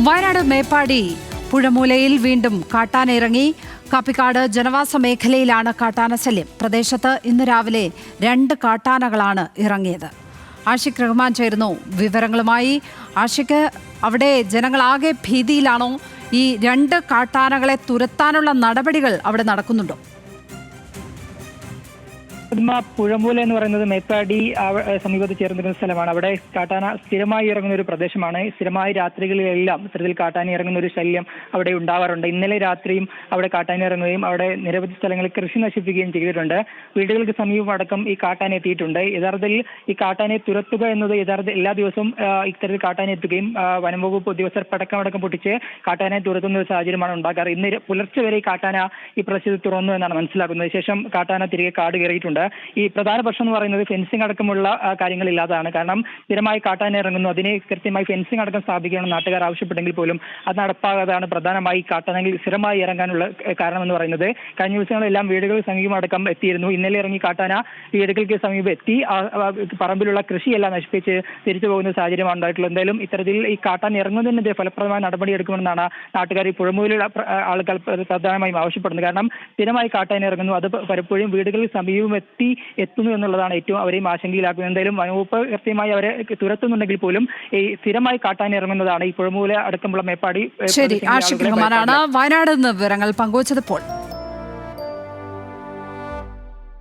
വയനാട് മേപ്പാടി പുഴമൂലയിൽ വീണ്ടും കാട്ടാന ഇറങ്ങി. കാപ്പിക്കാട് ജനവാസ മേഖലയിലാണ് കാട്ടാന ശല്യം. പ്രദേശത്ത് ഇന്ന് രാവിലെ 2 കാട്ടാനകളാണ് ഇറങ്ങിയത്. ആഷിഖ് റഹ്മാൻ ചേരുന്നു വിവരങ്ങളുമായി. ആഷിഖ്, അവിടെ ജനങ്ങളാകെ ഭീതിയിലാണോ? ഈ 2 കാട്ടാനകളെ തുരത്താനുള്ള നടപടികൾ അവിടെ നടക്കുന്നുണ്ടോ? പുഴമൂല എന്ന് പറയുന്നത് മേപ്പാടി സമീപത്ത് ചേർന്നിരുന്ന സ്ഥലമാണ്. അവിടെ കാട്ടാന സ്ഥിരമായി ഇറങ്ങുന്ന ഒരു പ്രദേശമാണ്. സ്ഥിരമായി രാത്രികളിലെല്ലാം ഇത്തരത്തിൽ കാട്ടാന ഇറങ്ങുന്ന ഒരു ശല്യം അവിടെ ഉണ്ടാവാറുണ്ട്. ഇന്നലെ രാത്രിയും അവിടെ കാട്ടാന ഇറങ്ങുകയും അവിടെ നിരവധി സ്ഥലങ്ങളിൽ കൃഷി നശിപ്പിക്കുകയും ചെയ്തിട്ടുണ്ട്. വീടുകൾക്ക് സമീപം അടക്കം ഈ കാട്ടാന എത്തിയിട്ടുണ്ട്. യഥാർത്ഥത്തിൽ ഈ കാട്ടാനയെ തുരത്തുക എന്നത് എല്ലാ ദിവസവും ഇത്തരത്തിൽ കാട്ടാന എത്തുകയും വനംവകുപ്പ് ഉദ്യോഗസ്ഥർ പടക്കം പൊട്ടിച്ച് കാട്ടാനയെ തുരത്തുന്ന ഒരു സാഹചര്യമാണ് ഉണ്ടാക്കാറ്. ഇന്ന് പുലർച്ചെ വരെ ഈ കാട്ടാന ഈ പ്രദേശത്ത് തുറന്നു എന്നാണ് മനസ്സിലാക്കുന്നത്. ശേഷം കാട്ടാന തിരികെ കാട് കയറിയിട്ടുണ്ട്. ഈ പ്രധാന പ്രശ്നം എന്ന് പറയുന്നത് ഫെൻസിംഗ് അടക്കമുള്ള കാര്യങ്ങളില്ലാതാണ്. കാരണം സ്ഥിരമായി കാട്ടാന ഇറങ്ങുന്നു, അതിനെ കൃത്യമായി ഫെൻസിംഗ് അടക്കം സ്ഥാപിക്കണമെന്ന് നാട്ടുകാർ ആവശ്യപ്പെട്ടെങ്കിൽ പോലും അത് നടപ്പാകാതാണ് പ്രധാനമായി കാട്ടാനകൾ സ്ഥിരമായി ഇറങ്ങാനുള്ള കാരണമെന്ന് പറയുന്നത്. കഴിഞ്ഞ ദിവസങ്ങളെല്ലാം വീടുകൾ സമീപം അടക്കം എത്തിയിരുന്നു. ഇന്നലെ ഇറങ്ങി കാട്ടാന വീടുകൾക്ക് സമീപം എത്തി പറമ്പിലുള്ള കൃഷിയെല്ലാം നശിപ്പിച്ച് തിരിച്ചു പോകുന്ന സാഹചര്യമാണ് ഉണ്ടായിട്ടുള്ളത്. എന്തായാലും ഇത്തരത്തിൽ ഈ കാട്ടാന ഇറങ്ങുന്നതിനെതിരെ ഫലപ്രദമായ നടപടിയെടുക്കുമെന്നാണ് നാട്ടുകാർ ഈ പുഴമൂലുള്ള ആളുകൾ പ്രധാനമായും ആവശ്യപ്പെടുന്നത്. കാരണം സ്ഥിരമായി കാട്ടാന ഇറങ്ങുന്നു, അത് പലപ്പോഴും വീടുകളിൽ സമീപം എത്തുന്നു എന്നുള്ളതാണ് ഏറ്റവും അവരെയും ആശങ്കയിലാക്കുന്നത്. എന്തായാലും വനവകുപ്പ് കൃത്യമായി അവരെ തുരത്തുന്നുണ്ടെങ്കിൽ പോലും ഈ സ്ഥിരമായി കാട്ടാൻ ഇറങ്ങുന്നതാണ് ഈ പുഴമൂല അടക്കമുള്ള മേപ്പാടി. ശരി, ആഷിഖ് റഹ്മാനാണ് വയനാട് നിന്ന് വിവരങ്ങൾ പങ്കുവച്ചത്.